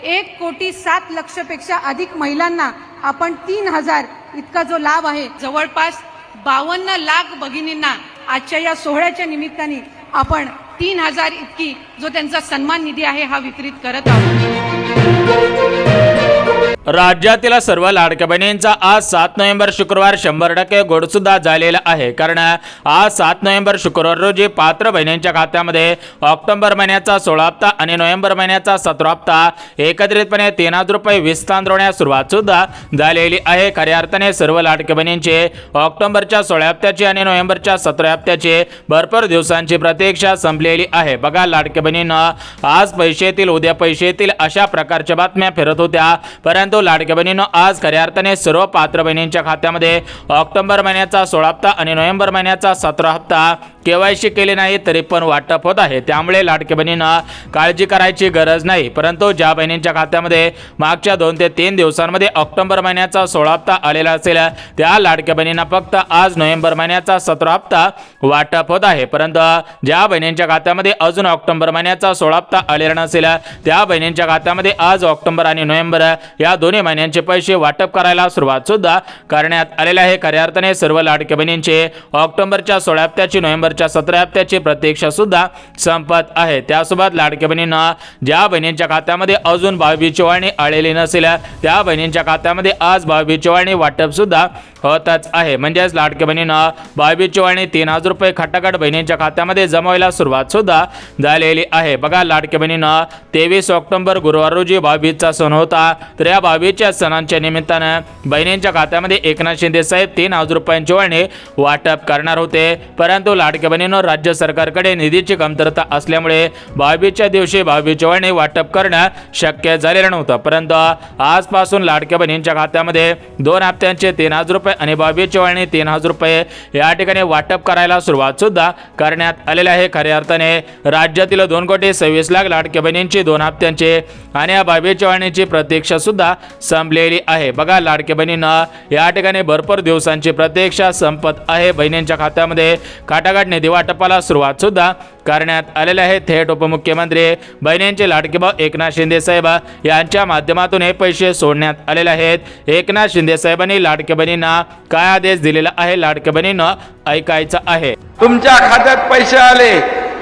1,07,00,000पेक्षा अधिक महिलांना आपण 3,000 इतका जो लाभ आहे, जवळपास 52 लाख भगिनींना आजच्या या सोहळ्याच्या निमित्ताने आपण 3,000 इतकी जो त्यांचा सन्मान निधी आहे हा वितरित करत आहोत। राज्यातील सर्व लाडक्या बहिणींचा आज 7 नोव्हेंबर शुक्रवार 100% गोडसुद्धा झालेला आहे। कारण आज 7 नोव्हेंबर शुक्रवार रोजी पात्र बहिणींच्या खात्यामध्ये ऑक्टोबर महिन्याचा 16 हप्ता आणि नोव्हेंबर महिन्याचा 17 हप्ता एकत्रितपणे 3,000 रुपये विस्तारण्यास सुरुवात सुद्धा झालेली आहे। खऱ्या अर्थाने सर्व लाडक्या बहिणींचे ऑक्टोबरच्या 16 हप्त्याची आणि नोव्हेंबरच्या 17 हप्त्याची भरपूर दिवसांची प्रतीक्षा संपलेली आहे। बघा लाडक्या बहिणींना आज पैसे येतील, उद्या पैसे येतील अशा प्रकारच्या बातम्या फिरत होत्या, परंतु लाडक्या बहिणींनो आज खऱ्या अर्थाने सर्व पात्र बहिणींच्या खात्यामध्ये ऑक्टोबर महिन्याचा 16 हप्ता आणि नोव्हेंबर महिन्याचा 17 हप्ता केवायसी केले नाही तरी पण वाटप होत आहे। त्यामुळे लाडक्या बहिणींना काळजी करायची गरज नाही। परंतु ज्या बहिणींच्या खात्यामध्ये मागच्या 2 ते 3 दिवसांमध्ये ऑक्टोबर महिन्याचा 16 हप्ता आलेला असेल त्या लाडक्या बहिणींना फक्त आज नोव्हेंबर महिन्याचा 17 हप्ता वाटप होत आहे। परंतु ज्या बहिणींच्या खात्यामध्ये अजून ऑक्टोबर महिन्याचा 16 हप्ता आलेला नसेल त्या बहिणींच्या खात्यामध्ये आज ऑक्टोबर आणि नोव्हेंबर या दोन्ही महिन्यांचे पैसे वाटप करायला सुरुवात सुद्धा करण्यात आलेले आहे। खऱ्या अर्थाने सर्व लाडक्या बहिणींचे ऑक्टोबरच्या 16 हप्त्याची नोव्हेंबरच्या 17 हप्त्याची प्रतीक्षा सुद्धा संपत आहे। त्यासोबत लाडक्या बहिणींना ज्या बहिणींच्या खात्यामध्ये अजून 22 चवाळणी आलेली नसेल त्या बहिणींच्या खात्यामध्ये आज 22 चवाळणी वाटप सुद्धा होतच आहे। म्हणजेच लाडक्या बहिणींना 22 चवाळणी 3,000 रुपये खटाखट बहिणींच्या खात्यामध्ये जमवायला सुरुवात सुद्धा झालेली आहे। बघा लाडक्या बहिणींना 23 ऑक्टोबर गुरुवार रोजी 22चा सण होता, तर या 22च्या सणांच्या निमित्तानं बहिणींच्या खात्यामध्ये एकनाथ शिंदे साहेब 3,000 रुपयांची चवाळणी वाटप करणार होते, परंतु लाडक्या बहिणींनो राज्य सरकारकडे निधीची कमतरता असल्यामुळे 22च्या दिवशी 22 चवाळणी वाटप करणं शक्य झालेलं नव्हतं। परंतु आजपासून लाडक्या बहिणींच्या खात्यामध्ये 2 हप्त्यांचे 3,000 रुपये आणि 22 चवाळणी 3,000 रुपये या ठिकाणी वाटप करायला सुरुवात सुद्धा करण्यात आलेली आहे। खऱ्या अर्थाने राज्यातील 2,26,00,000 लाडक्या बहिणींची 2 हप्त्यांचे आणि या 22 चवाळणीची प्रतीक्षा सुद्धा संपलेली आहे। बघा लाडक्या बहिणींना या ठिकाणी भरपूर दिवसांची प्रतीक्षा संपत आहे। बहिणींच्या खात्यामध्ये खटाखट निधी वाटपाला सुरुवात सुद्धा करण्यात आलेले आहे। थेट उपमुख्यमंत्री बहिणींचे लाडके भाऊ एकनाथ शिंदे साहेब यांच्या माध्यमातून हे पैसे सोडण्यात आलेले आहेत। एकनाथ शिंदे साहेबांनी लाडक्या बहिणींना काय आदेश दिलेला आहे लाडक्या बहिणींना ऐकायचं आहे। तुमच्या खात्यात पैसे आले,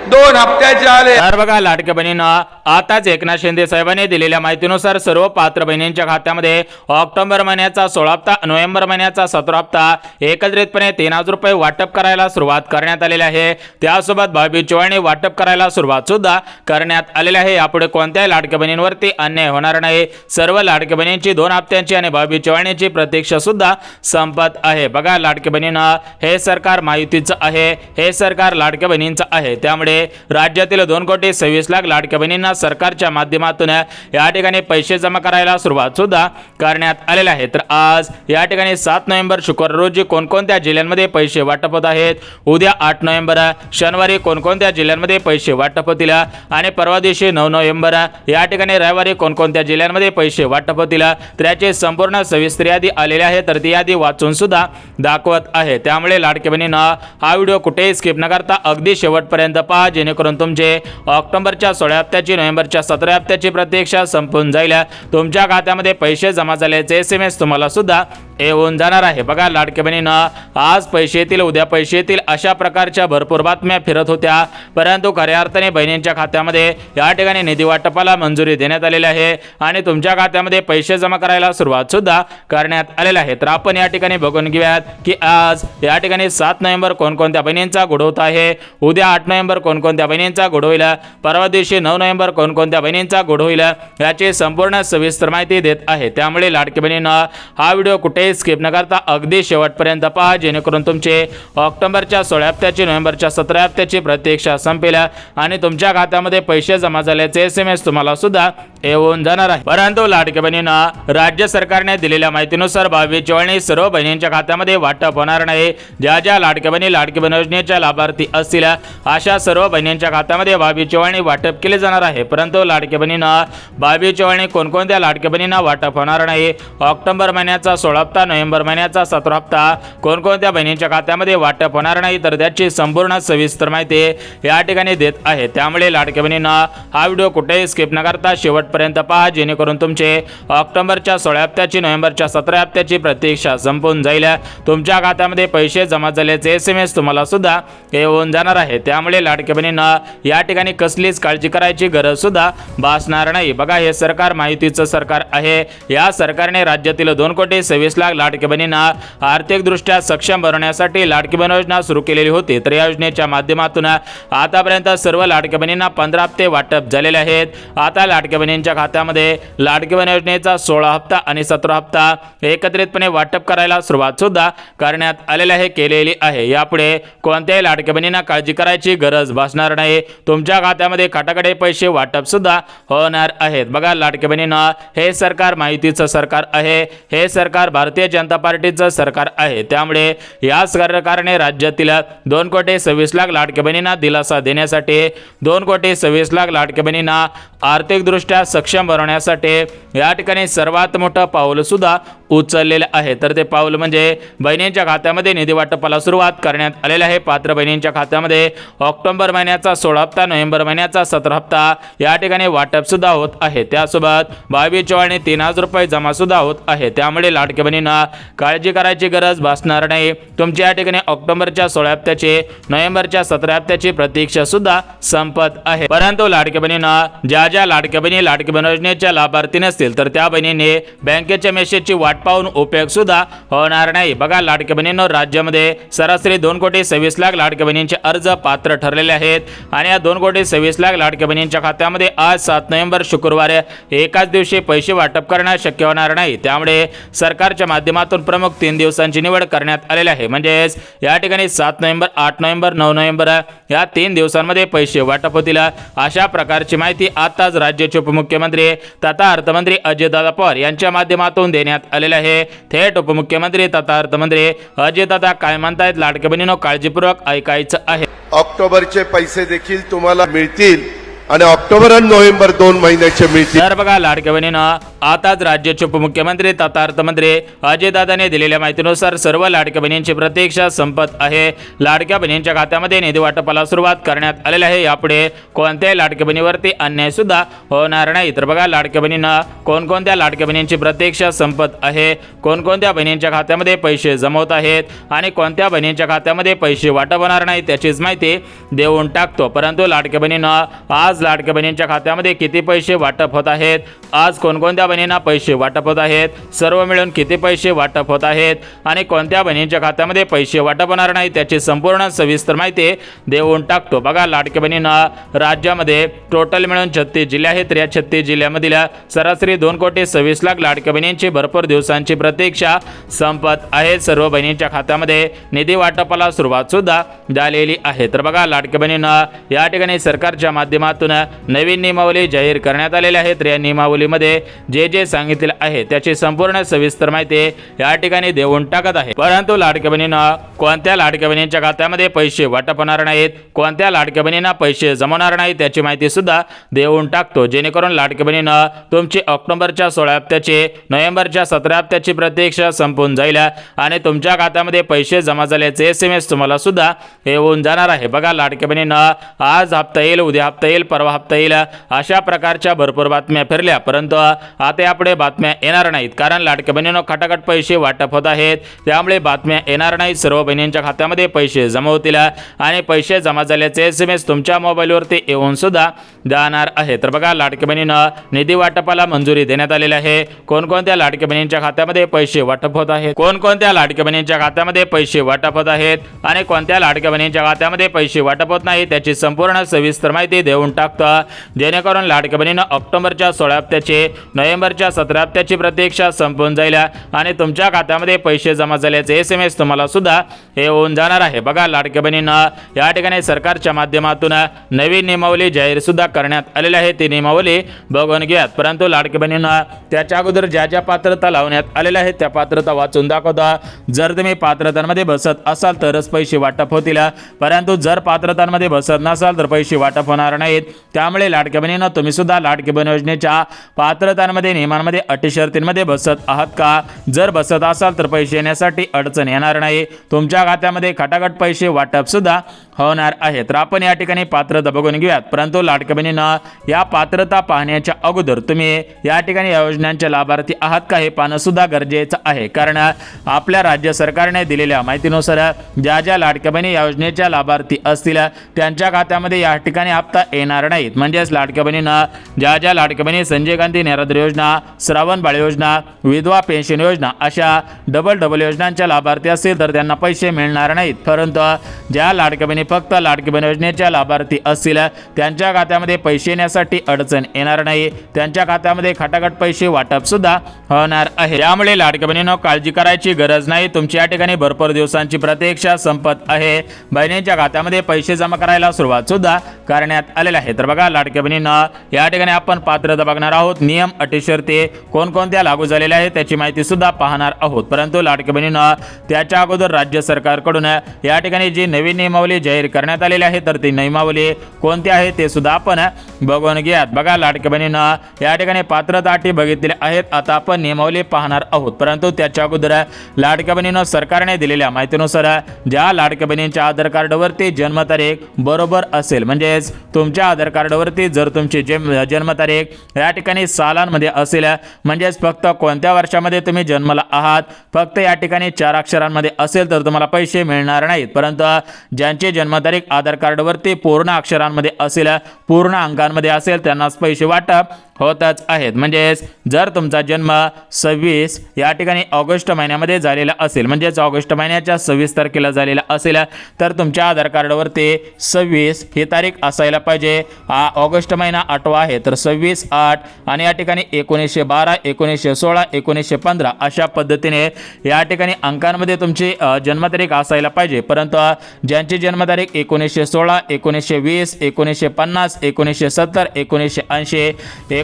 2 हप्त्याचे आले। तर बघा लाडक्या बहिणींना आताच एकनाथ शिंदे साहेबांनी दिलेल्या माहितीनुसार सर्व पात्र बहिणींच्या खात्यामध्ये ऑक्टोबर महिन्याचा 16 हप्ता, नोव्हेंबर महिन्याचा 17 हप्ता एकत्रितपणे 3,000 रुपये वाटप करायला सुरुवात करण्यात आलेली आहे। त्यासोबत 22 चवाळणी वाटप करायला सुरुवात सुद्धा करण्यात आलेली आहे। यापुढे कोणत्याही लाडक्या बहिणींवरती अन्याय होणार नाही। सर्व लाडक्या बहिणींची 2 हप्त्यांची आणि 22 चवाळणीची प्रतीक्षा सुद्धा संपत आहे। बघा लाडक्या बहिणींना हे सरकार माहितीचं आहे, हे सरकार लाडक्या बहिणींचं आहे। त्यामुळे राज्यातील 2,26,00,000 लाडक्या बहिणींना सरकारच्या माध्यमातून या ठिकाणी पैसे जमा करायला सुरुवात सुद्धा करण्यात आलेले आहे। तर आज या ठिकाणी 7 नोव्हेंबर शुक्रवार रोजी कोणकोणत्या जिल्ह्यांमध्ये पैसे वाटप होत आहेत, उद्या 8 नोव्हेंबर शनिवारी कोणकोणत्या जिल्ह्यांमध्ये पैसे वाटप होतील आणि परवा दिवशी 9 नोव्हेंबर या ठिकाणी रविवारी कोणकोणत्या जिल्ह्यांमध्ये पैसे वाटप होतील, तर याची संपूर्ण सविस्तर यादी आलेली आहे। तर ती यादी वाचून सुद्धा दाखवत आहे। त्यामुळे लाडक्या बहिणींना हा व्हिडिओ कुठेही स्किप न करता अगदी शेवटपर्यंत पहा, जेणेकरून तुमचे ऑक्टोबरच्या 16 हप्त्याची नोव्हेंबरच्या 17 हप्त्याची प्रतीक्षा संपून जाईल। तुमच्या खात्यामध्ये पैसे जमा झाल्याचे SMS तुम्हाला सुद्धा येऊन जाणार आहे। बघा लाडक्या बहिणींना आज पैसे येतील, उद्या पैसे येतील अशा प्रकारच्या भरपूर बातम्या फिरत होत्या, परंतु खऱ्या अर्थाने बहिणींच्या खात्यामध्ये या ठिकाणी निधी वाटपाला मंजुरी देण्यात आलेली आहे आणि तुमच्या खात्यामध्ये पैसे जमा करायला सुरुवात सुद्धा करण्यात आलेली आहे। तर आपण या ठिकाणी बघून घेऊयात की आज या ठिकाणी 7 नोव्हेंबर कोणकोणत्या बहिणींचा गुढ होत आहे, उद्या 8 नोव्हेंबर कोणकोणत्या बहिणींचा गुढ होईल, परवा दिवशी 9 नोव्हेंबर कोणकोणत्या बहिणींचा गुढ होईल याची संपूर्ण सविस्तर माहिती देत आहे। त्यामुळे लाडकी बहिणींना हा व्हिडिओ कुठेही स्किप न करता अगदी शेवटपर्यंत पहा, जेणेकरून तुमचे ऑक्टोबरच्या 16 हप्त्याची नोव्हेंबरच्या 17 हप्त्याची प्रतीक्षा संपेल आणि तुमच्या खात्यामध्ये पैसे जमा झाल्याचे SMS तुम्हाला सुद्धा येऊन जाणार आहे। परंतु लाडकी बहिणींना राज्य सरकारने दिलेल्या माहितीनुसार 22 चवाळणी सर्व बहिणींच्या खात्यामध्ये वाटप होणार नाही। ज्या ज्या लाडकी बहिणी लाडकी बहीण योजनेच्या लाभार्थी असतील अशा सर्व बहिणींच्या खात्यामध्ये 22 चवाळणी वाटप केले जाणार आहे। परंतु लाडकी बहिणींना 22 चवाळणी कोणकोणत्या लाडकी बहिणींना वाटप होणार नाही, ऑक्टोबर महिन्याचा 16 हप्ता, नोव्हेंबर महिन्याचा 17 हप्ता कोणकोणत्या बहिणींच्या खात्यामध्ये वाटप होणार नाही, तर त्याची संपूर्ण सविस्तर माहिती या ठिकाणी देत आहे। त्यामुळे लाडकी बहिणींना हा व्हिडिओ कुठेही स्किप न करता शेवटपर्यंत शेवटपर्यंत पहा, जेणेकरून तुमचे ऑक्टोबरच्या 16 हप्त्याची, नोव्हेंबरच्या 17 हप्त्याची प्रतीक्षा संपून जाईल. तुमच्या खात्यामध्ये पैसे जमा झाल्याचे SMS तुम्हाला सुद्धा येऊन जाणार आहे. त्यामुळे लाडक्या बहिणींना या ठिकाणी कसलीच काळजी करायची गरज सुद्धा भासणार नाही. बघा, हे सरकार माहितीचं सरकार आहे. या सरकारने राज्यातील 2,26,00,000 लाडक्या बहिणींना आर्थिकदृष्ट्या सक्षम बनवण्यासाठी लाडकी बहीण योजना सुरू केलेली होती. तर या योजनेच्या माध्यमातून आतापर्यंत सर्व लाडक्या बहिणींना 15 हप्ते वाटप झालेले आहेत. आता लाडक्या बहिणींच्या खात्यामध्ये लाडकी बहीण योजनेचा 16 हप्ता आणि 17 हप्ता एकत्रितपणे वाटप करायला सुरुवात सुद्धा करण्यात आलेली आहे, केलेली आहे. यापुढे कोणत्याही लाडक्या बहिणींना काळजी करायची गरज भासणार नाही. तुमच्या खात्यामध्ये खटाखटे पैसे वाटप सुद्धा होणार आहेत. बघा लाडक्या बहिणींना, हे सरकार माहितीचं सरकार आहे. हे सरकार भारतीय जनता पार्टीचं सरकार आहे. त्यामुळे या सरकारने राज्यातील 2,26,00,000 लाडक्या बहिणींना दिलासा देण्यासाठी, 2,26,00,000 लाडक्या बहिणींना आर्थिकदृष्ट्या सक्षम बनवण्यासाठी या ठिकाणी सर्वात मोठं पाऊल सुद्धा उचललेलं आहे. तर ते पाऊल म्हणजे बहिणींच्या खात्यामध्ये निधी वाटपाला सुरुवात करण्यात आलेली आहे. पात्र बहिणींच्या खात्यामध्ये ऑक्टोबर महिन्याचा 16 हप्ता, नोव्हेंबर महिन्याचा 17 हप्ता या ठिकाणी वाटप सुद्धा होत आहे. त्यासोबत 22,000 3,000 रुपये जमा सुद्धा होत आहे. त्यामुळे लाडक्या बहिणींना काळजी करायची गरज भासणार नाही. तुमची या ठिकाणी ऑक्टोबरच्या 16 हप्त्याची, नोव्हेंबरच्या 17 हप्त्याची प्रतीक्षा सुद्धा संपत आहे. परंतु लाडक्या बहिणींना, ज्या लाडक्या बहिणी लाडकी बहीण योजनेच्या लाभार्थी नसतील तर त्या बहिणींनी बँकेच्या मेसेजची वाट पाहून उपयोग सुद्धा होणार नाही. बघा लाडक्या बहिणींनो, राज्यामध्ये सरासरी 2,26,00,000 लाडक्या बहिणींचे अर्ज पात्र ठरलेले आहेत. आणि या 2,26,00,000 लाडक्या बहिणींच्या खात्यामध्ये आज 7 नोव्हेंबर शुक्रवार एकाच दिवशी पैसे वाटप करणं शक्य होणार नाही. त्यामुळे सरकारच्या माध्यमातून प्रमुख 3 दिवसांची निवड करण्यात आलेली आहे. म्हणजेच या ठिकाणी 7 नोव्हेंबर, 8 नोव्हेंबर, 9 नोव्हेंबर या 3 दिवसांमध्ये पैसे वाटप होतील. अशा प्रकारची माहिती आताच राज्याचे उपमुख्यमंत्री तथा अर्थमंत्री अजितदादा पवार यांच्या माध्यमातून देण्यात आलेले आहे. थेट उपमुख्यमंत्री तथा अर्थमंत्री अजितदादा काय म्हणतायत लाडक्या बहिणींनो, काळजीपूर्वक ऐकायचं आहे. ऑक्टोबरचे पैसे देखील तुम्हाला मिळतील आणि ऑक्टोबर आणि नोव्हेंबर 2 महिन्याचे मिळतील. तर बघा लाडक्या बहिणींनो, आताच राज्याचे उपमुख्यमंत्री तथा अर्थमंत्री अजितदादांनी दिलेल्या माहितीनुसार सर्व लाडक्या बहिणींची प्रतीक्षा संपत आहे. लाडक्या बहिणींच्या खात्यामध्ये निधी वाटपाला सुरुवात करण्यात आलेली आहे. यापुढे कोणत्याही लाडक्या बहिणीवरती अन्याय सुद्धा होणार नाही. तर बघा लाडक्या बहिणींना, कोणकोणत्या लाडक्या बहिणींची प्रतीक्षा संपत आहे, कोणकोणत्या बहिणींच्या खात्यामध्ये पैसे जमवत आहेत आणि कोणत्या बहिणींच्या खात्यामध्ये पैसे वाटप होणार नाही त्याचीच माहिती देऊन टाकतो. परंतु लाडक्या बहिणींना, आज लाडक्या बहिणींच्या खात्यामध्ये किती पैसे वाटप होत आहेत, आज कोणकोणत्या बहिणींना पैसे वाटप होत आहेत, सर्व मिळून किती पैसे वाटप होत आहेत आणि कोणत्या बहिणींच्या खात्यामध्ये पैसे वाटप होणार नाही त्याची संपूर्ण सविस्तर माहिती देऊन टाकतो. बघा लाडक्या बहिणींना, राज्यामध्ये टोटल मिळून 36 जिल्हे आहेत. या 36 जिल्ह्यामधील सरासरी 2,26,00,000 लाडक्या बहिणींची भरपूर दिवसांची प्रतीक्षा संपत आहे. सर्व बहिणींच्या खात्यामध्ये निधी वाटपाला सुरुवात सुद्धा झालेली आहे. तर बघा लाडक्या बहिणींना, या ठिकाणी सरकारच्या माध्यमातून नवीन नियमावली जाहीर करण्यात आलेली आहे. तर या नियमावलीमध्ये जे जे सांगितले आहे त्याची संपूर्ण सविस्तर माहिती या ठिकाणी देऊन टाकत आहे. परंतु लाडक्या बहिणींना, कोणत्या लाडक्या बहिणींच्या खात्यामध्ये पैसे वाटप होणार नाहीत, कोणत्या लाडक्या बहिणींना पैसे जमवणार नाहीत त्याची माहिती सुद्धा देऊन टाकतो. जेणेकरून लाडक्या बहिणींना तुमची ऑक्टोबरच्या 16 हप्त्याची, नोव्हेंबरच्या 17 हप्त्याची प्रतीक्षा संपून जाईल आणि तुमच्या खात्यामध्ये पैसे जमा झाल्याचे SMS तुम्हाला सुद्धा येऊन जाणार आहे. बघा लाडक्या बहिणींना, आज हप्ता येईल, उद्या हप्ता येईल, परवा हप्ता येईल, अशा प्रकारच्या भरपूर बातम्या फिरल्या. परंतु आता यापुढे बातम्या येणार नाहीत, कारण लाडक्या बहिणींनो खटाखट पैसे वाटप होत आहेत. त्यामुळे बातम्या येणार नाहीत. सर्व बहिणींच्या खात्यामध्ये पैसे जमा होतील आणि पैसे जमा झाल्याचे SMS तुमच्या मोबाईलवरती येऊन सुद्धा जाणार आहे. तर बघा लाडक्या बहिणींना, निधी वाटपाला मंजुरी देण्यात आलेली आहे. कोणकोणत्या लाडक्या बहिणींच्या खात्यामध्ये पैसे वाटप होत आहेत, कोणकोणत्या लाडक्या बहिणींच्या खात्यामध्ये पैसे वाटप होत आहेत आणि कोणत्या लाडक्या बहिणींच्या खात्यामध्ये पैसे वाटप होत नाही त्याची संपूर्ण सविस्तर माहिती देऊन टाकतो. जेणेकरून लाडक्या बहिणींना ऑक्टोबरच्या 16 हप्त्याची, नोव्हेंबरच्या 17 हप्त्याची प्रतीक्षा संपून जाईल आणि तुमच्या खात्यामध्ये पैसे जमा झाल्याचे SMS तुम्हाला सुद्धा येऊन जाणार आहे. बघा लाडक्या बहिणींना, या ठिकाणी सरकारच्या माध्यमातून नवीन नियमावली जाहीर सुद्धा करण्यात आलेली आहे. ती नियमावली बघून घ्यात. परंतु लाडक्या बहिणींना, त्याच्या अगोदर ज्या ज्या पात्रता लावण्यात आलेल्या आहेत त्या पात्रता वाचून दाखवता. जर तुम्ही पात्रतांमध्ये बसत असाल तरच पैसे वाटप होतील, परंतु जर पात्रतांमध्ये बसत नसाल तर पैसे वाटप होणार नाहीत. त्यामुळे लाडक्या बहिणींना, तुम्ही सुद्धा लाडकी बहीण योजनेच्या पात्रतांमध्ये कायद्यांमध्ये नियमांमध्ये अटी शर्तींमध्ये बसत आहात का? जर बसत असाल तर पैसे येण्यासाठी अडचण येणार नाही, तुमच्या खात्यामध्ये खटाखट पैसे वाटप सुद्धा होणार आहे. तर आपण या ठिकाणी पात्रता बघून घेऊयात. परंतु लाडक्या बहिणींनो, या पात्रता पाहण्याच्या अगोदर तुम्ही या ठिकाणी या योजनांचे लाभार्थी आहात का हे पाहणं सुद्धा गरजेचं आहे. कारण आपल्या राज्य सरकारने दिलेल्या माहितीनुसार ज्या ज्या लाडक्या बहिणी या योजनेच्या लाभार्थी असतील त्यांच्या खात्यामध्ये या ठिकाणी हप्ता येणार नाहीत. म्हणजेच लाडक्या बहिणींना ज्या ज्या लाडक्या बहिणी संजय गांधी निराधार योजना, श्रावण बाळ योजना, विधवा पेन्शन योजना अशा डबल योजनांच्या लाभार्थी असतील तर त्यांना पैसे मिळणार नाहीत. परंतु ज्या लाडक्या बहिणी फक्त लाडकी बहीण योजनेच्या लाभार्थी असतील त्यांच्या खात्यामध्ये पैसे येण्यासाठी अडचण येणार नाही, त्यांच्या खात्यामध्ये खटाखट पैसे वाटप सुद्धा होणार आहे. त्यामुळे लाडक्या बहिणींनो, काळजी करायची गरज नाही. तुमची या ठिकाणी भरपूर दिवसांची प्रतीक्षा संपत आहे. बहिणींच्या खात्यामध्ये पैसे जमा करायला सुरुवात सुद्धा करण्यात आलेली आहे. तर बघा लाडक्या बहिणींनो, या ठिकाणी आपण पात्रता बघणार आहोत. नियम अटी शर्ती कोणकोणत्या लागू झालेल्या आहेत त्याची माहिती सुद्धा पाहणार आहोत. परंतु लाडक्या बहिणींनो, त्याच्या अगोदर राज्य सरकारकडून या ठिकाणी जी नवीन नियमावली जाहीर करण्यात आलेली आहे तर ती नियमावली कोणती आहे ते सुद्धा आपण बघून घ्यात. बघा लाडक्या बहिणींनो, या ठिकाणी पात्रता अटी बघितलेल्या आहेत. आता आपण नियमावली पाहणार आहोत. परंतु त्याच्या अगोदर लाडक्या बहिणींनो, सरकारने दिलेल्या माहितीनुसार ज्या लाडक्या बहिणींच्या आधार कार्डवरती जन्मतारीख बरोबर असेल, म्हणजेच तुमच्या आधार कार्डवरती जर तुमची जन्मतारीख या ठिकाणी सालांमध्ये असेल, म्हणजेच फक्त कोणत्या वर्षामध्ये तुम्ही जन्मला आहात फक्त या ठिकाणी 4 अक्षरांमध्ये असेल तर तुम्हाला पैसे मिळणार नाहीत. परंतु ज्यांची जन्मतारीख आधार कार्डवरती पूर्ण अक्षरांमध्ये असेल, पूर्ण अंकांमध्ये असेल त्यांनाच पैसे वाटप होतच आहेत. म्हणजेच जर तुमचा जन्म 26 या ठिकाणी ऑगस्ट महिन्यामध्ये झालेला असेल, म्हणजेच ऑगस्ट महिन्याच्या 26 तारखेला झालेला असेल तर तुमच्या आधार कार्डवरती 26 ही तारीख असायला पाहिजे. ऑगस्ट महिना 8वा आहे तर 26/8 आणि या ठिकाणी 1912, 1916, 1915 अशा पद्धतीने या ठिकाणी अंकांमध्ये तुमची जन्मतारीख असायला पाहिजे. परंतु ज्यांची जन्मतारीख 1916, 1920, 1950, 1970, 1980,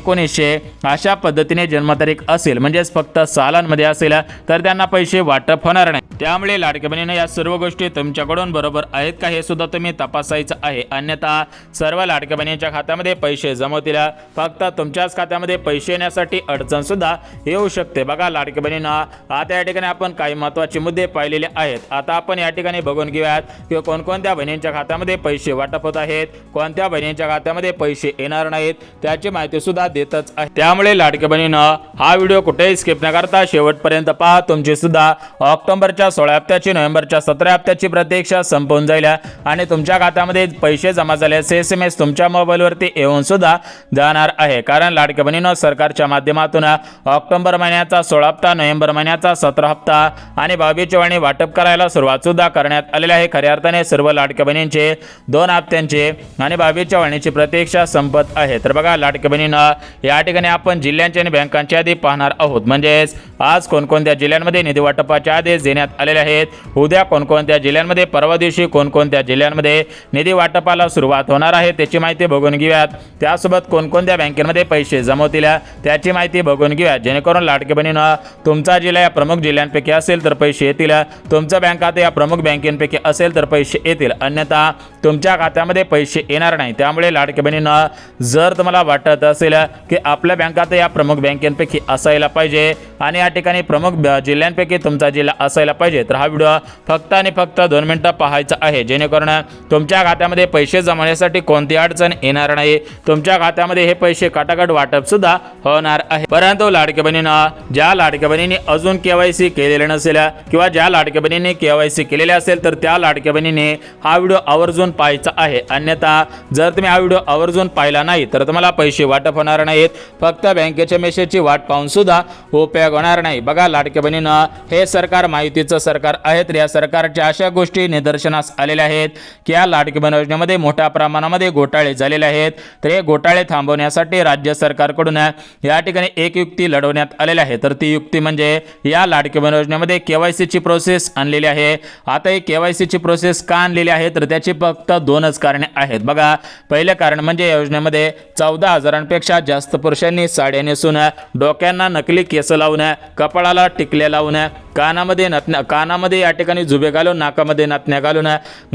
1900 अशा पद्धतीने जन्मतारीख असेल, म्हणजेच फक्त सालांमध्ये असेल तर त्यांना पैसे वाटप होणार नाही. त्यामुळे लाडक्या बहिणींनो, या सर्व गोष्टी तुमच्याकडून बरोबर आहेत का हे सुद्धा तुम्ही तपासायचं आहे. अन्यथा सर्व लाडक्या बहिणींच्या खात्यामध्ये पैसे जमवतील, फक्त तुमच्याच खात्यामध्ये पैसे येण्यासाठी अडचण सुद्धा येऊ शकते. बघा लाडक्या बहिणींनो, आता या ठिकाणी आपण काही महत्त्वाचे मुद्दे पाहिलेले आहेत. आता आपण या ठिकाणी बघून घेऊयात की कोणकोणत्या बहिणींच्या खात्यामध्ये पैसे वाटप होत आहेत, कोणत्या बहिणींच्या खात्यामध्ये पैसे येणार नाहीत त्याची माहिती सुद्धा देतच आहे. त्यामुळे लाडक्या बहिणींनो, हा व्हिडिओ कुठेही स्किप न करता शेवटपर्यंत पहा. तुमची सुद्धा ऑक्टोबरच्या 16 हप्त्याची, नोव्हेंबरच्या 17 हप्त्याची प्रतीक्षा संपवून जाईल आणि तुमच्या खात्यामध्ये पैसे जमा झाल्याचे SMS तुमच्या मोबाईलवरती येऊन सुद्धा जाणार आहे. कारण लाडक्या बहिणींनो, सरकारच्या माध्यमातून ऑक्टोबर महिन्याचा 16 हप्ता, नोव्हेंबर महिन्याचा 17 हप्ता आणि 22 चवणी वाटप करायला सुरुवात सुद्धा करण्यात आलेली आहे. खऱ्या अर्थाने सर्व लाडक्या बहिणींचे 2 हप्त्यांचे आणि 22 चवणीची प्रतीक्षा संपत आहे. तर बघा लाडक्या बहिणींनो, या ठिकाणी आपण जिल्ह्यांचे आणि बँकांचे आधी पाहणार आहोत. म्हणजेच आज कोणकोणत्या जिल्ह्यांमध्ये निधी वाटपाचे आदेश देण्यात आलेले आहेत, उद्या कोणकोणत्या जिल्ह्यांमध्ये, परवा दिवशी कोणकोणत्या जिल्ह्यांमध्ये निधी वाटपाला सुरुवात होणार आहे त्याची माहिती बघून घेऊयात. त्यासोबत कोणकोणत्या बँकेमध्ये पैसे जमवतील त्याची माहिती बघून घेऊयात, जेणेकरून लाडके बहिणींनो, तुमचा जिल्हा या प्रमुख जिल्ह्यांपैकी असेल तर पैसे येतील, तुमचं बँक खाते या प्रमुख बँकेपैकी असेल तर पैसे येतील, अन्यथा तुमच्या खात्यामध्ये पैसे येणार नाही. त्यामुळे लाडक्या बहिणींनो, जर तुम्हाला वाटत असेल की आपल्या बँक खाते या प्रमुख बँकेपैकी असायला पाहिजे आणि या ठिकाणी प्रमुख जिल्ह्यांपैकी तुमचा जिल्हा असायला पाहिजे तर हा व्हिडिओ फक्त आणि फक्त 2 मिनिटं पाहायचा आहे, जेणेकरून तुमच्या खात्यामध्ये पैसे जमवण्यासाठी कोणती अडचण येणार नाही. तुमच्या खात्यामध्ये हे पैसे काटाकाट वाटप सुद्धा होणार आहे. परंतु लाडक्या बहिणींनो, ज्या लाडक्या बहिणींनी अजून KYC केलेले नसेल किंवा ज्या लाडक्या बहिणींनी KYC केलेले असेल तर त्या लाडक्या बहिणींनी हा व्हिडिओ आवर्जून पाहायचा आहे. अन्यथा जर तुम्ही हा व्हिडिओ आवर्जून पाहिला नाही तर तुम्हाला पैसे वाटप होणार नाहीत, फक्त बँकेच्या मेसेजची वाट पाहून सुद्धा उपयोग होणार नाही. बघा लाडक्या बहिणींनो, हे सरकार माहितीचं सरकार आहे. तर या सरकारच्या अशा गोष्टी निदर्शनास आलेल्या आहेत की या लाडकी बहीण योजनेमध्ये मोठ्या प्रमाणामध्ये घोटाळे झालेले आहेत. तर हे घोटाळे थांबवण्यासाठी राज्य सरकारकडून या ठिकाणी एक युक्ती लढवण्यात आलेली आहे. तर ती युक्ती म्हणजे या लाडकी बहीण योजनेमध्ये KYC ची प्रोसेस आणलेली आहे. आता ही KYC ची प्रोसेस का आणलेली आहे तर त्याची फक्त 2च कारणे आहेत. बघा, पहिले कारण म्हणजे या योजनेमध्ये 14,000पेक्षा जास्त पुरुषांनी साड्या नेसून, डोक्यांना नकली केस लावून, कपाळाला टिकल्या लावून कानामध्ये या ठिकाणी जुबे घालून, नाकामध्ये नातण्या घालून,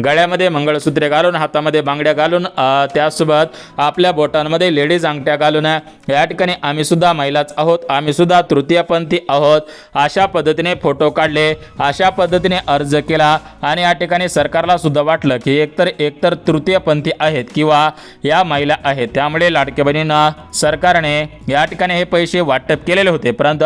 गळ्यामध्ये मंगळसूत्रे घालून, हातामध्ये बांगड्या घालून, त्यासोबत आपल्या बोटांमध्ये लेडीज अंगठ्या घालून या ठिकाणी आम्ही सुद्धा महिलाच आहोत, आम्ही सुद्धा तृतीयपंथी आहोत, अशा पद्धतीने फोटो काढले, अशा पद्धतीने अर्ज केला आणि या ठिकाणी सरकारला सुद्धा वाटलं की एकतर तृतीयपंथी आहेत किंवा या महिला आहेत, त्यामुळे लाडक्या बहिणींना सरकारने या ठिकाणी हे पैसे वाटप केलेले होते. परंतु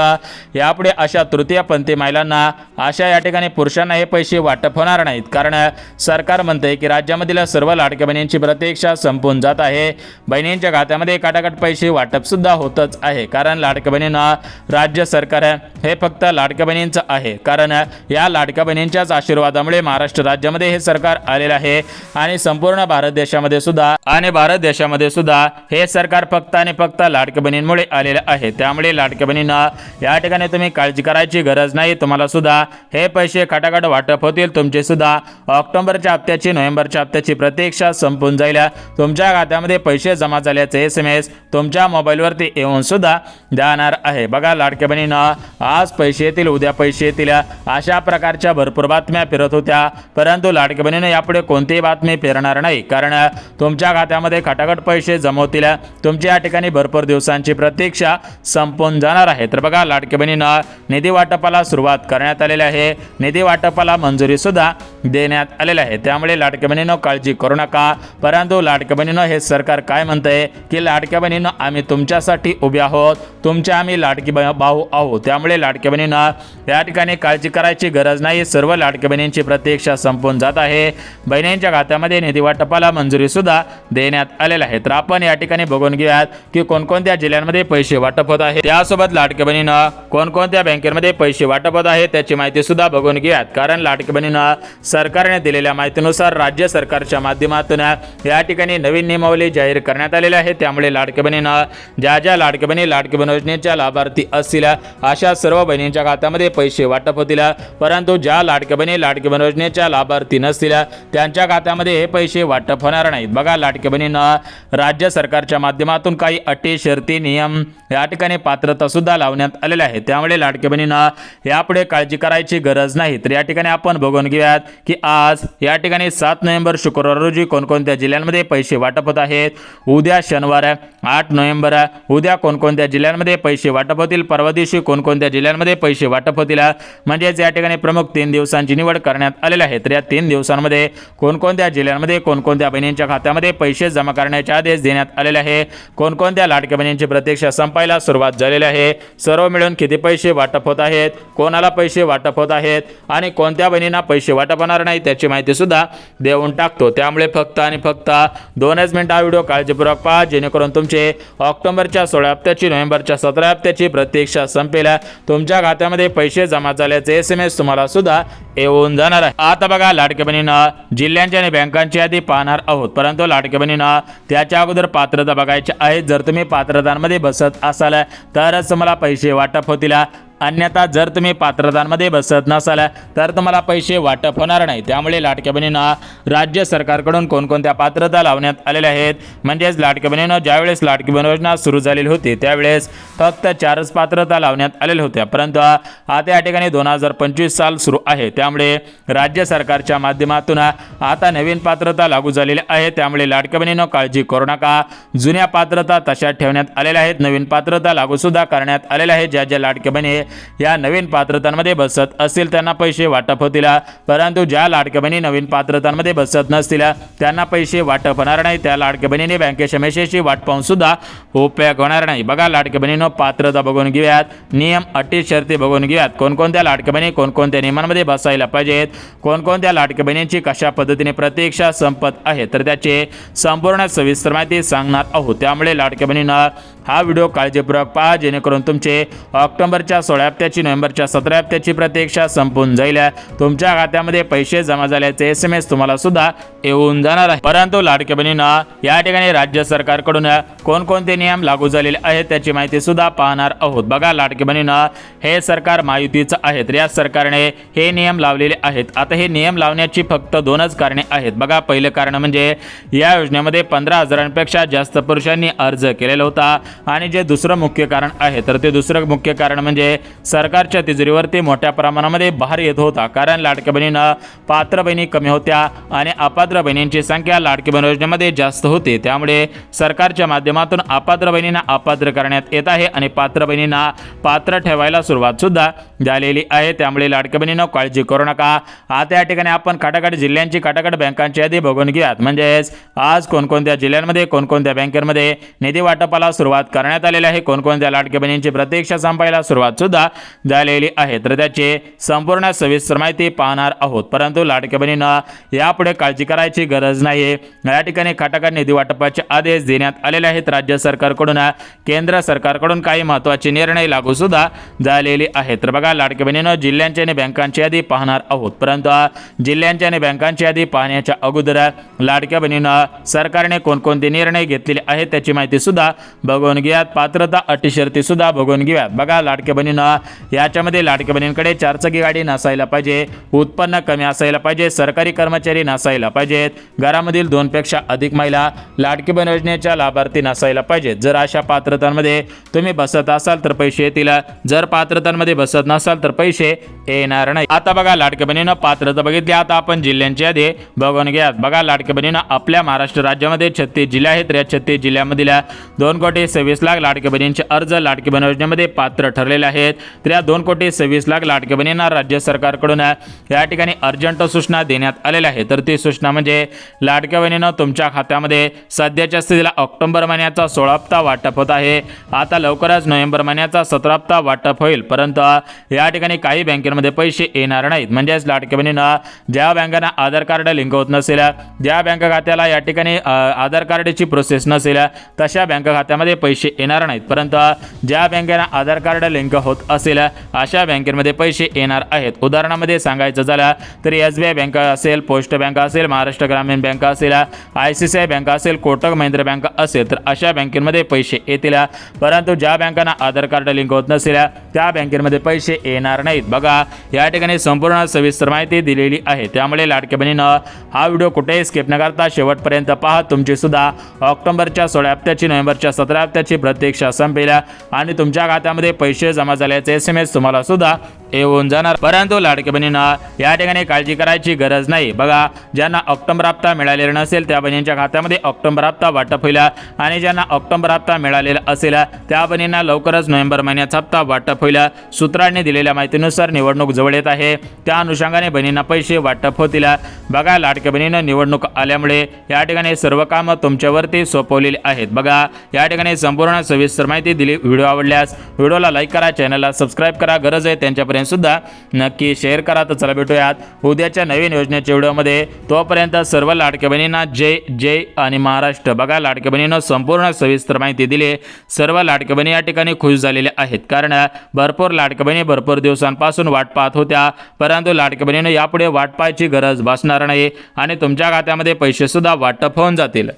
यापुढे अशा तृतीयपंथी महिलांना, अशा या ठिकाणी पुरुषांना हे पैसे वाटप होणार नाहीत. कारण सरकार म्हणते की राज्यामधील सर्व लाडक्या बहिणींची प्रतीक्षा संपून जात आहे. बहिणींच्या खात्यामध्ये काटाकाट पैसे वाटप सुद्धा होतच आहे. कारण लाडक्या बहिणींना राज्य सरकार हे फक्त लाडक्या बहिणींचं आहे. कारण या लाडक्या बहिणींच्याच आशीर्वादामुळे महाराष्ट्र राज्यामध्ये हे सरकार आलेलं आहे आणि संपूर्ण भारत देशामध्ये सुद्धा हे सरकार फक्त आणि फक्त लाडक्या बहिणींमुळे आलेलं आहे. त्यामुळे लाडक्या बहिणींना या ठिकाणी तुम्ही काळजी करायची गरज नाही. तुम्हाला सुद्धा हे पैसे खटाखट वाटप होतील. तुमचे सुद्धा ऑक्टोबरच्या हप्त्याची, नोव्हेंबरच्या हप्त्याची प्रतीक्षा संपून जाईल. तुमच्या खात्यामध्ये पैसे जमा झाल्याचे SMS तुमच्या मोबाईलवरती येऊन सुद्धा जाणार आहे. बघा लाडक्या बहिणींना, आज पैसे येतील, उद्या पैसे येतील, अशा प्रकारच्या भरपूर बातम्या फिरत होत्या. परंतु लाडक्या बहिणीने यापुढे कोणतीही बातमी फिरणार नाही. कारण तुमच्या खात्यामध्ये खटाखट पैसे जमवतील. तुमची या ठिकाणी भरपूर दिवसांची प्रतीक्षा संपून जाणार आहे. तर बघा लाडक्या बहिणींना, निधी वाटपाला सुरुवात करण्यात आलेली आहे. निधी वाटपाला मंजुरी सुद्धा देण्यात आलेली आहे. त्यामुळे लाडक्या बहिणींनो, काळजी करू नका. परंतु लाडक्या बहिणींनो, हे सरकार काय म्हणतंय की लाडक्या बहिणींनो, आम्ही तुमच्यासाठी उभे आहोत, तुमच्या आम्ही लाडकी भाऊ आहोत. त्यामुळे लाडक्या बहिणींना या ठिकाणी काळजी करायची गरज नाही. सर्व लाडक्या बहिणींची प्रतीक्षा संपून जात आहे. बहिणींच्या खात्यामध्ये निधी वाटपाला मंजुरी सुद्धा देण्यात आलेली आहे. तर आपण या ठिकाणी बघून घेऊयात की कोणकोणत्या जिल्ह्यांमध्ये पैसे वाटप होत आहे. त्यासोबत लाडक्या बहिणींना कोणकोणत्या बँकेमध्ये पैसे वाटप होत आहे त्याची माहिती सुद्धा बघून घेऊयात. कारण लाडक्या बहिणींना सरकारने दिलेल्या माहितीनुसार राज्य सरकारच्या माध्यमातून या ठिकाणी नवीन नियमावली जाहीर करण्यात आलेली आहे. त्यामुळे लाडक्या बहिणींना, ज्या लाडक्या बहिणी लाडकी बहीण योजनेच्या लाभार्थी असतील अशा सर्व बहिणींच्या खात्यामध्ये पैसे वाटप होतील. परंतु ज्या लाडक्या बहिणी लाडकी बहीण योजनेच्या लाभार्थी नसतील त्यांच्या खात्यामध्ये हे पैसे वाटप होणार नाहीत. बघा लाडक्या बहिणींना, राज्य सरकारच्या माध्यमातून काही अटी, शर्ती, नियम या ठिकाणी पात्रता सुद्धा लावण्यात आलेले आहे. त्यामुळे लाडक्या बहिणींना यापुढे काळजी करायची गरज नाही. तर या ठिकाणी आपण बघून घेऊयात की आज या ठिकाणी 7 नोव्हेंबर शुक्रवार रोजी कोणकोणत्या जिल्ह्यांमध्ये पैसे वाटप होत आहेत. उद्या शनिवार 8 नोव्हेंबर उद्या कोणकोणत्या जिल्ह्यांमध्ये पैसे वाटप होतील. परवा दिवशी कोणकोणत्या जिल्ह्यांमध्ये पैसे वाटप होतील. म्हणजेच या ठिकाणी प्रमुख 3 दिवसांची निवड करण्यात आलेली आहे. तर या 3 दिवसांमध्ये कोणकोणत्या जिल्ह्यांमध्ये कोणकोणत्या बहिणींच्या खात्यामध्ये पैसे जमा करण्याचे आदेश देण्यात आलेले आहे. कोणकोणत्या लाडक्या बहिणींची प्रतीक्षा संपायला सुरुवात झालेली आहे. सर्व मिळून किती पैसे वाटप होत आहेत, कोणाला पैसे वाटप होत आहेत आणि कोणत्या बहिणींना पैसे वाटप होणार नाही त्याची माहिती सुद्धा देऊन टाकतो. त्यामुळे फक्त आणि फक्त 2च मिनिट हा व्हिडिओ काळजीपूर्वक पहा, जेणेकरून तुमचे ऑक्टोबरच्या 16 हप्त्याची, नोव्हेंबरच्या 17 हप्त्याची प्रतीक्षा संपेल. तुमच्या खात्यामध्ये पैसे जमा झाल्याचे SMS तुम्हाला सुद्धा येऊन जाणार आहे. आता बघा लाडक्या बहिणींना, जिल्ह्यांची आणि बँकांची यादी पाहणार आहोत. परंतु लाडक्या बहिणींना त्याच्या अगोदर पात्रता बघायची आहे. जर तुम्ही पात्रतांमध्ये बसत असाल तरच तुम्हाला पैसे वाटप होतील. अन्यथा जर तुम्ही पात्रतांमध्ये बसत नसाल तर तुम्हाला पैसे वाटप होणार नाही. त्यामुळे लाडक्या बहिणींना राज्य सरकारकडून कोणकोणत्या पात्रता लावण्यात आलेल्या आहेत. म्हणजेच लाडक्या बहिणींना ज्यावेळेस लाडकी बहीण योजना सुरू झालेली होती त्यावेळेस फक्त 4च पात्रता लावण्यात आलेल्या होत्या. परंतु आता या ठिकाणी 2025 साल सुरू आहे. त्यामुळे राज्य सरकारच्या माध्यमातून आता नवीन पात्रता लागू झालेली आहे. त्यामुळे लाडक्या बहिणींनो, काळजी करू नका. जुन्या पात्रता तशा ठेवण्यात आलेल्या आहेत. नवीन पात्रता लागू सुद्धा करण्यात आलेल्या आहेत. ज्या लाडक्या बहिणी या नवीन पात्रतांमध्ये बसत असतील त्यांना पैसे वाटप होतील. परंतु ज्या लाडक्या बहिणी नवीन पात्रतांमध्ये बसत नसतील त्यांना पैसे वाटप होणार नाही. त्या लाडक्या बहिणीने बँकेच्या मेसेजची वाट पाहून सुद्धा उपयोग होणार नाही. बघा लाडक्या बहिणींनो, पात्रता बघून घेऊयात, नियम, अटी, शर्ती बघून घेऊयात. कोणकोणत्या लाडक्या बहिणी कोणकोणत्या नियमांमध्ये बसायला पाहिजेत, कोणकोणत्या लाडक्या बहिणींची कशा पद्धतीने प्रतीक्षा संपत आहे, तर त्याचे संपूर्ण सविस्तर माहिती सांगणार आहोत. त्यामुळे लाडक्या बहिणींना हा व्हिडिओ काळजीपूर्वक पहा, जेणेकरून तुमचे ऑक्टोबरच्या 16 हप्त्याची, नोव्हेंबरच्या 17 हप्त्याची प्रतीक्षा संपून जाईल. तुमच्या खात्यामध्ये पैसे जमा झाल्याचे SMS तुम्हाला सुद्धा येऊन जाणार आहे. परंतु लाडक्या बहिणींना या ठिकाणी राज्य सरकारकडून कोणकोणते नियम लागू झालेले आहेत त्याची माहिती सुद्धा पाहणार आहोत. बघा लाडक्या बहिणींना, हे सरकार महायुतीचं आहे. तर या सरकारने हे नियम लावलेले आहेत. आता हे नियम लावण्याची फक्त 2च कारणे आहेत. बघा, पहिलं कारण म्हणजे या योजनेमध्ये 15,000पेक्षा जास्त पुरुषांनी अर्ज केलेला होता. आणि जे दुसरं मुख्य कारण आहे तर ते दुसरं मुख्य कारण म्हणजे सरकारच्या तिजोरीवरती मोठ्या प्रमाणामध्ये भार येत होता, कारण लाडक्या बहिणींना पात्र बहिणी कमी होत्या आणि अपात्र बहिणींची संख्या लाडकी बहीण योजनेमध्ये जास्त होती। त्यामुळे सरकारच्या माध्यमातून अपात्र बहिणींना अपात्र करण्यात येत आहे आणि पात्र बहिणींना पात्र ठेवायला सुरुवात सुद्धा झालेली आहे। त्यामुळे लाडक्या बहिणींनो काळजी करू नका। आता या ठिकाणी आपण खटाखट जिल्ह्यांची खटाखट बँकांची यादी बघून घेऊयात, म्हणजेच आज कोणकोणत्या जिल्ह्यांमध्ये कोणकोणत्या बँकेमध्ये निधी वाटपाला सुरुवात करण्यात आलेली आहे, कोणकोणत्या लाडक्या बहिणींची प्रतीक्षा संपायला सुरुवात सुद्धा झालेली आहे। तर त्याची संपूर्ण सविस्तर माहिती पाहणार आहोत, परंतु लाडक्या बहिणींना यापुढे काळजी करायची गरज नाही। या ठिकाणी खटाखट निधी वाटपाचे आदेश देण्यात आलेले आहेत। राज्य सरकारकडून केंद्र सरकारकडून काही महत्त्वाचे निर्णय लागू सुद्धा झालेले आहेत। तर बघा लाडक्या बहिणींनो जिल्ह्यांची आणि बँकांची यादी पाहणार आहोत, परंतु जिल्ह्यांची आणि बँकांची यादी पाहण्याच्या अगोदर लाडक्या बहिणींना सरकारने कोणकोणते निर्णय घेतलेले आहेत त्याची माहिती सुद्धा बघून घेऊयात। पात्रता अटी शर्ती सुद्धा बघून घेऊयात। बघा लाडक्या बहिणींना याच्यामध्ये लाडक्या बहिणींकडे चारचाकी गाडी नसायला पाहिजे, उत्पन्न कमी असायला पाहिजे, सरकारी कर्मचारी नसायला पाहिजेत, घरामधील 2 पेक्षा अधिक महिला लाडकी बहीण योजनेच्या लाभार्थी नसायला पाहिजेत। जर अशा पात्रतांमध्ये तुम्ही बसत असाल तर पैसे येतील, जर पात्रतांमध्ये बसत नसाल तर पैसे येणार नाही। आता बघा लाडक्या बहिणींना पात्रता बघितली, आता आपण जिल्ह्यांची यादी बघून घ्यात। बघा लाडक्या बहिणींना आपल्या महाराष्ट्र राज्यामध्ये 36 जिल्हे आहेत। या 36 जिल्ह्यांमधील 2,26,00,000 लाडक्या बहिणींचे अर्ज लाडकी बहीण योजनेमध्ये पात्र ठरलेले आहेत। तर या 2,26,00,000 लाडक्या बहिणींना राज्य सरकारकडून या ठिकाणी अर्जंट सूचना देण्यात आलेल्या आहेत। तर ती सूचना म्हणजे लाडक्या बहिणींना तुमच्या खात्यामध्ये सध्याच्या स्थितीला ऑक्टोबर महिन्याचा 16 हप्ता वाटप होत आहे। आता लवकरच नोव्हेंबर महिन्याचा 17 हप्ता वाटप होईल, परंतु या ठिकाणी काही बँकेमध्ये पैसे येणार नाहीत। म्हणजेच लाडक्या बहिणींना ज्या बँकांना आधार कार्ड लिंक होत नसेल, ज्या बँक खात्याला या ठिकाणी आधार कार्डची प्रोसेस नसेल तशा बँक खात्यामध्ये पैसे येणार नाहीत, परंतु ज्या बँकेला आधार कार्ड लिंक होत असेल अशा बँकेमध्ये पैसे येणार आहेत। उदाहरणामध्ये सांगायचं झालं तर SBI बँक असेल, पोस्ट बँक असेल, महाराष्ट्र ग्रामीण बँक असेल, ICICI बँक असेल, कोटक महिंद्रा बँक असेल तर अशा बँकेमध्ये पैसे येतील, परंतु ज्या बँकांना आधार कार्ड लिंक होत नसेल त्या बँकेमध्ये पैसे येणार नाहीत। बघा या ठिकाणी संपूर्ण सविस्तर माहिती दिलेली आहे, त्यामुळे लाडक्या बहिणींनो हा व्हिडिओ कुठेही स्किप न करता शेवटपर्यंत पहा। तुमची सुद्धा ऑक्टोबरच्या 16 हप्त्याची नोव्हेंबरच्या 17 हप्त्याची प्रतीक्षा संपेल आणि तुमच्या खात्यामध्ये पैसे जमा झाल्याचे SMS तुम्हाला सुद्धा येऊन जाणार, परंतु लाडक्या बहिणींना या ठिकाणी काळजी करायची गरज नाही। बघा ज्यांना ऑक्टोबर हप्ता मिळालेला नसेल त्या बहिणींच्या खात्यामध्ये ऑक्टोबर हप्ता वाटप होईल आणि ज्यांना ऑक्टोबर हप्ता मिळालेला असेल त्या बहिणींना लवकरच नोव्हेंबर महिन्याचा हप्ता वाटप होईल। सूत्रांनी दिलेल्या माहितीनुसार निवडणूक जवळ येत आहे, त्या अनुषंगाने बहिणींना पैसे वाटप होतील। बघा लाडक्या बहिणींना निवडणूक आल्यामुळे या ठिकाणी सर्व कामं तुमच्यावरती सोपवलेली आहेत। बघा या ठिकाणी संपूर्ण सविस्तर माहिती दिली। व्हिडिओ आवडल्यास व्हिडिओला लाईक करा, चॅनलला सबस्क्राईब करा, गरज आहे त्यांच्यापर्यंत सुद्धा नक्की शेअर करा। तर चला भेटूयात उद्याच्या नवीन योजनेच्या व्हिडिओमध्ये, तोपर्यंत सर्व लाडक्या बहिणींना जय जय आणि महाराष्ट्र। बघा लाडक्या बहिणींना संपूर्ण सविस्तर माहिती दिली, सर्व लाडक्या बहिणी या ठिकाणी खुश झालेल्या आहेत, कारण भरपूर लाडक्या बहिणी भरपूर दिवसांपासून वाट पाहत होत्या, परंतु लाडक्या बहिणींना यापुढे वाट पाहायची गरज भासणार नाही आणि तुमच्या खात्यामध्ये पैसे सुद्धा वाटप होऊन जातील।